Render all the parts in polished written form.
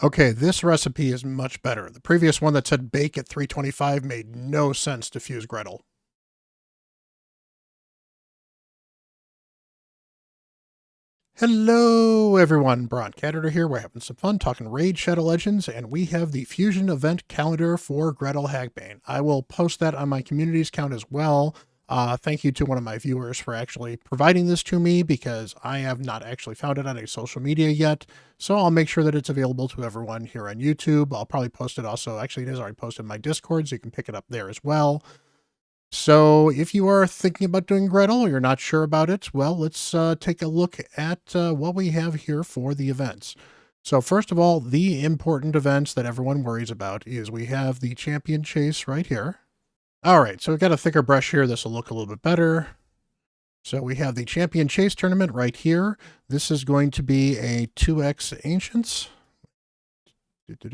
Okay, this recipe is much better. The previous one that said bake at 325 made no sense to fuse Gretel. Hello, everyone. Bront, CatHerder here. We're having some fun talking Raid Shadow Legends, and we have the Fusion event calendar for Gretel Hagbane. I will post that on my community's account as well. Thank you to one of my viewers for actually providing this to me because I have not actually found it on a social media yet. So I'll make sure that it's available to everyone here on YouTube. I'll probably post it also. Actually, it is already posted in my Discord, so you can pick it up there as well. So if you are thinking about doing Gretel or you're not sure about it, well, let's take a look at what we have here for the events. So first of all, the important events that everyone worries about is we have the champion chase right here. All right, so we've got a thicker brush here. This will look a little bit better. So we have the champion chase tournament right here. This is going to be a 2x Ancients. It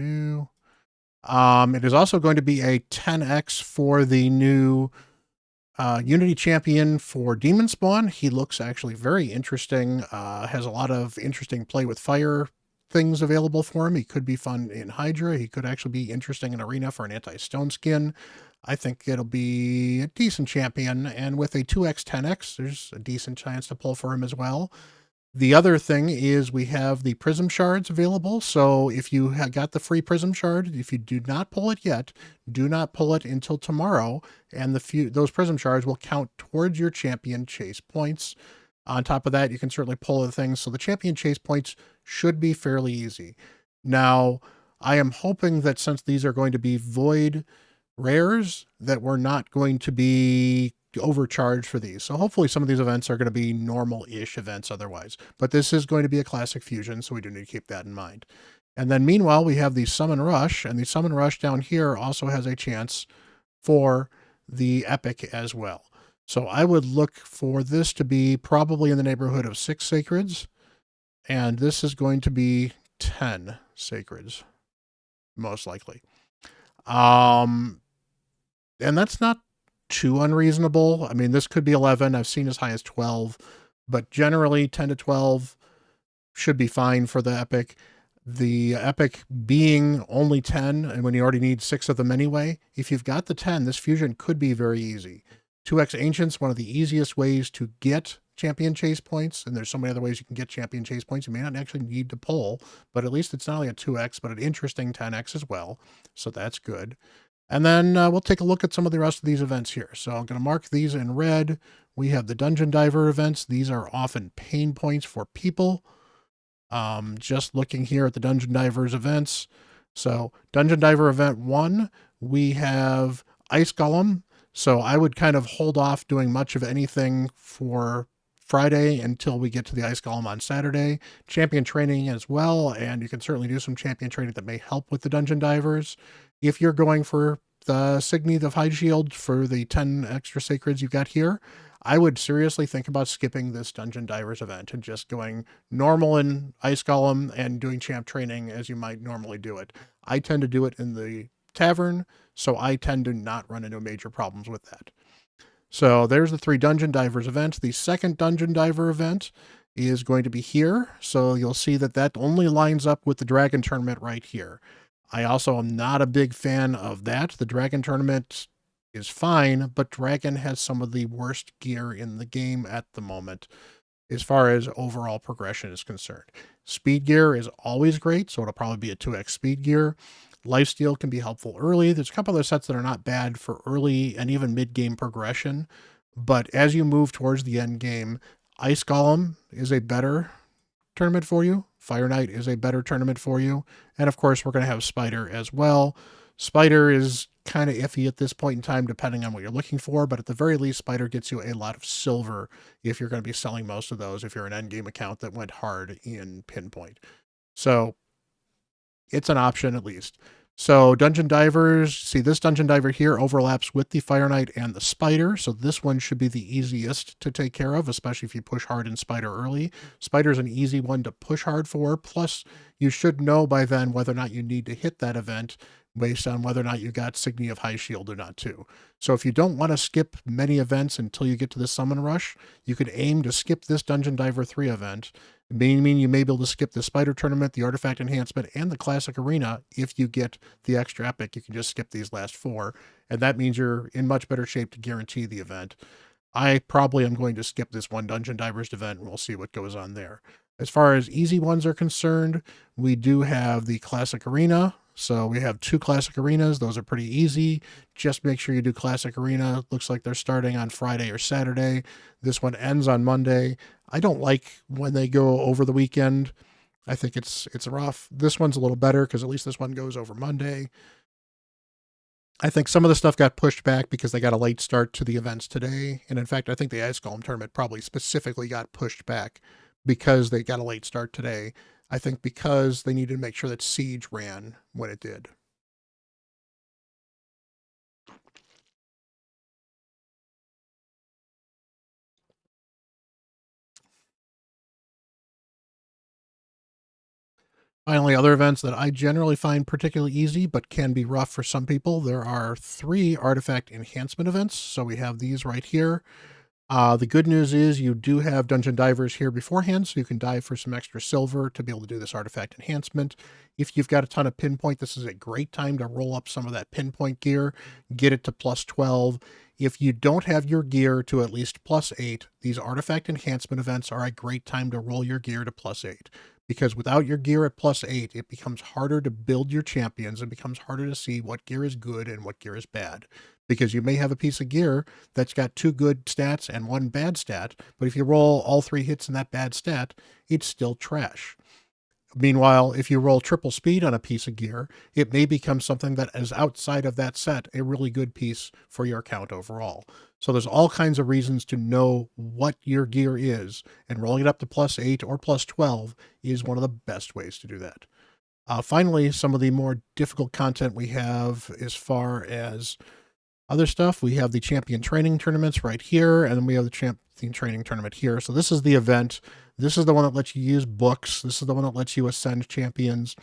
is also going to be a 10x for the new Unity champion for Demon Spawn. He looks actually very interesting. Has a lot of interesting play with fire things available for him. He could be fun in Hydra. He could actually be interesting in Arena for an anti-stone skin. I think it'll be a decent champion. And with a 2x, 10x, there's a decent chance to pull for him as well. The other thing is we have the prism shards available. So if you have got the free prism shard, if you do not pull it yet, do not pull it until tomorrow. And those prism shards will count towards your champion chase points. On top of that, you can certainly pull other things. So the champion chase points should be fairly easy. Now, I am hoping that since these are going to be void rares, that we're not going to be overcharged for these. So hopefully some of these events are going to be normal-ish events otherwise. But this is going to be a classic fusion, so we do need to keep that in mind. And then meanwhile, we have the Summon Rush, and the Summon Rush down here also has a chance for the Epic as well. So I would look for this to be probably in the neighborhood of 6 Sacreds, and this is going to be 10 Sacreds, most likely. And that's not too unreasonable. I mean, this could be 11. I've seen as high as 12, but generally 10 to 12 should be fine for the Epic. The Epic being only 10, and when you already need 6 of them anyway, if you've got the 10, this fusion could be very easy. 2x Ancients, one of the easiest ways to get champion chase points, and there's so many other ways you can get champion chase points. You may not actually need to pull, but at least it's not only a 2x, but an interesting 10x as well, so that's good. And then we'll take a look at some of the rest of these events here. So I'm going to mark these in red. We have the Dungeon Diver events. These are often pain points for people. Just looking here at the Dungeon Divers events. So Dungeon Diver event 1, we have Ice Golem. So I would kind of hold off doing much of anything for Friday until we get to the Ice Golem on Saturday. Champion training as well, and you can certainly do some champion training that may help with the Dungeon Divers. If you're going for the Signet of High Shield for the 10 extra Sacreds you've got here, I would seriously think about skipping this Dungeon Divers event and just going normal in Ice Golem and doing champ training as you might normally do it. I tend to do it in the tavern, so I tend to not run into major problems with that. So there's the 3 Dungeon Divers events. The second Dungeon Diver event is going to be here. So you'll see that that only lines up with the Dragon Tournament right here. I also am not a big fan of that. The Dragon Tournament is fine, but Dragon has some of the worst gear in the game at the moment as far as overall progression is concerned. Speed gear is always great, so it'll probably be a 2x speed gear. Lifesteal can be helpful early. There's a couple other sets that are not bad for early and even mid-game progression, but as you move towards the end game, Ice Golem is a better tournament for you. Fire Knight is a better tournament for you. And of course, we're going to have Spider as well. Spider is kind of iffy at this point in time, depending on what you're looking for, but at the very least, Spider gets you a lot of silver if you're going to be selling most of those, if you're an endgame account that went hard in Pinpoint. So it's an option at least. So Dungeon Divers, see this Dungeon Diver here overlaps with the Fire Knight and the Spider, so this one should be the easiest to take care of, especially if you push hard in Spider early. Spider's an easy one to push hard for, plus you should know by then whether or not you need to hit that event based on whether or not you got Signet of High Shield or not too. So if you don't want to skip many events until you get to the Summon Rush, you could aim to skip this Dungeon Diver 3 event Meaning you may be able to skip the spider tournament, the artifact enhancement, and the classic arena. If you get the extra epic, you can just skip these last 4. And that means you're in much better shape to guarantee the event. I probably am going to skip this one Dungeon Divers event, and we'll see what goes on there. As far as easy ones are concerned, we do have the Classic Arena. So we have 2 Classic Arenas. Those are pretty easy. Just make sure you do Classic Arena. Looks like they're starting on Friday or Saturday. This one ends on Monday. I don't like when they go over the weekend. I think it's rough. This one's a little better because at least this one goes over Monday. I think some of the stuff got pushed back because they got a late start to the events today. And in fact, I think the Ice Golem tournament probably specifically got pushed back because they got a late start today. I think because they needed to make sure that Siege ran when it did. Finally, other events that I generally find particularly easy but can be rough for some people. There are 3 artifact enhancement events. So we have these right here. The good news is you do have Dungeon Divers here beforehand, so you can dive for some extra silver to be able to do this artifact enhancement. If you've got a ton of pinpoint, this is a great time to roll up some of that pinpoint gear, get it to plus 12. If you don't have your gear to at least plus 8, these artifact enhancement events are a great time to roll your gear to plus 8. Because without your gear at plus 8, it becomes harder to build your champions. It becomes harder to see what gear is good and what gear is bad. Because you may have a piece of gear that's got 2 good stats and 1 bad stat, but if you roll all 3 hits in that bad stat, it's still trash. Meanwhile, if you roll triple speed on a piece of gear, it may become something that is outside of that set, a really good piece for your account overall. So there's all kinds of reasons to know what your gear is, and rolling it up to plus 8 or plus 12 is one of the best ways to do that. Finally, some of the more difficult content we have as far as other stuff, we have the champion training tournaments right here, and then we have the champion training tournament here. So this is the event. This is the one that lets you use books. This is the one that lets you ascend champions.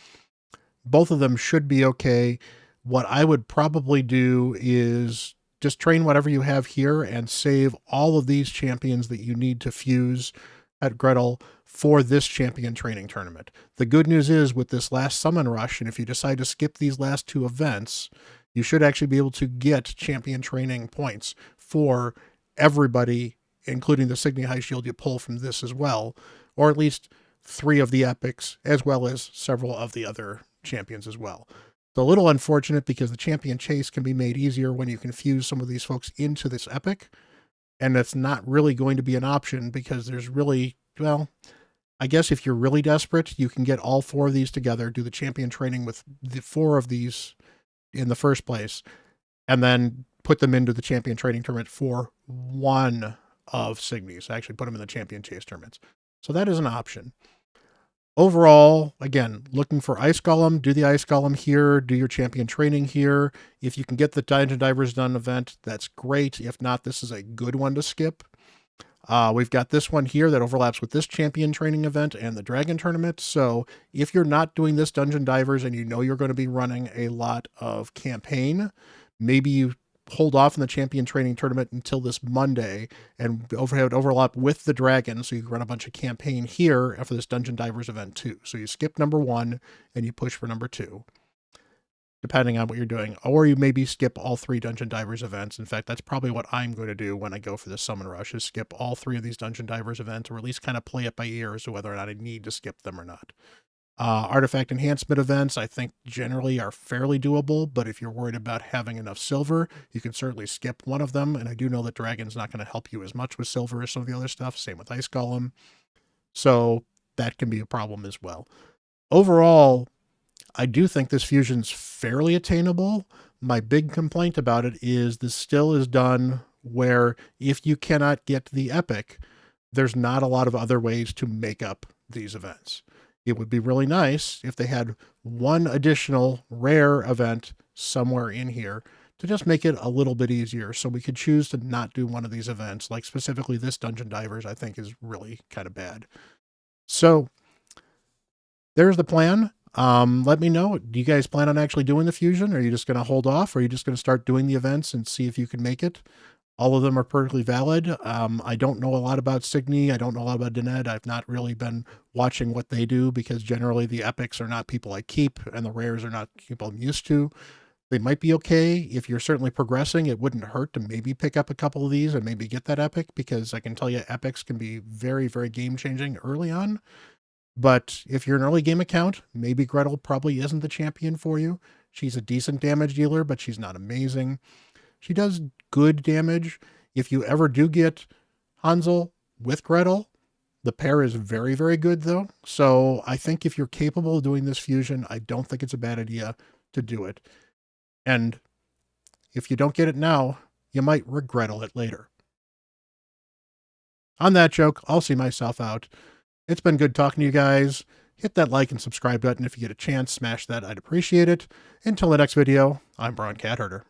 Both of them should be okay. What I would probably do is just train whatever you have here and save all of these champions that you need to fuse at Gretel for this champion training tournament. The good news is with this last summon rush, and if you decide to skip these last 2 events, you should actually be able to get champion training points for everybody, including the Signy High Shield you pull from this as well, or at least 3 of the epics, as well as several of the other champions as well. It's a little unfortunate because the champion chase can be made easier when you can fuse some of these folks into this epic, and that's not really going to be an option because there's really, well, I guess if you're really desperate, you can get all 4 of these together, do the champion training with the 4 of these in the first place, and then put them into the champion training tournament for 1 of Signy's. Actually put them in the champion chase tournaments. So that is an option. Overall, again, looking for Ice Golem, do the Ice Golem here, do your champion training here. If you can get the Dungeon Divers done event, that's great. If not, this is a good one to skip. We've got this one here that overlaps with this champion training event and the dragon tournament. So if you're not doing this Dungeon Divers and you know you're going to be running a lot of campaign, maybe you hold off in the champion training tournament until this Monday and overlap with the dragon. So you can run a bunch of campaign here for this Dungeon Divers event too. So you skip number 1 and you push for number 2. Depending on what you're doing, or you maybe skip all 3 Dungeon Divers events. In fact, that's probably what I'm going to do when I go for this Summon Rush, is skip all 3 of these Dungeon Divers events, or at least kind of play it by ear as to whether or not I need to skip them or not. Artifact enhancement events, I think generally are fairly doable, but if you're worried about having enough silver, you can certainly skip one of them, and I do know that Dragon's not going to help you as much with silver as some of the other stuff, same with Ice Golem, so that can be a problem as well. Overall, I do think this fusion's fairly attainable. My big complaint about it is this still is done where if you cannot get the epic, there's not a lot of other ways to make up these events. It would be really nice if they had one additional rare event somewhere in here to just make it a little bit easier, so we could choose to not do one of these events, like specifically this Dungeon Divers I think is really kind of bad. So there's the plan. Let me know. Do you guys plan on actually doing the fusion? Or are you just going to hold off? Or are you just going to start doing the events and see if you can make it? All of them are perfectly valid. I don't know a lot about Signy. I don't know a lot about Danette. I've not really been watching what they do because generally the epics are not people I keep and the rares are not people I'm used to. They might be okay. If you're certainly progressing, it wouldn't hurt to maybe pick up a couple of these and maybe get that epic, because I can tell you epics can be very, very game changing early on. But if you're an early game account, maybe Gretel probably isn't the champion for you. She's a decent damage dealer, but she's not amazing. She does good damage. If you ever do get Hansel with Gretel, the pair is very, very good though. So I think if you're capable of doing this fusion, I don't think it's a bad idea to do it. And if you don't get it now, you might regret it later. On that joke, I'll see myself out. It's been good talking to you guys. Hit that like and subscribe button if you get a chance. Smash that. I'd appreciate it. Until the next video, I'm Bront CatHerder.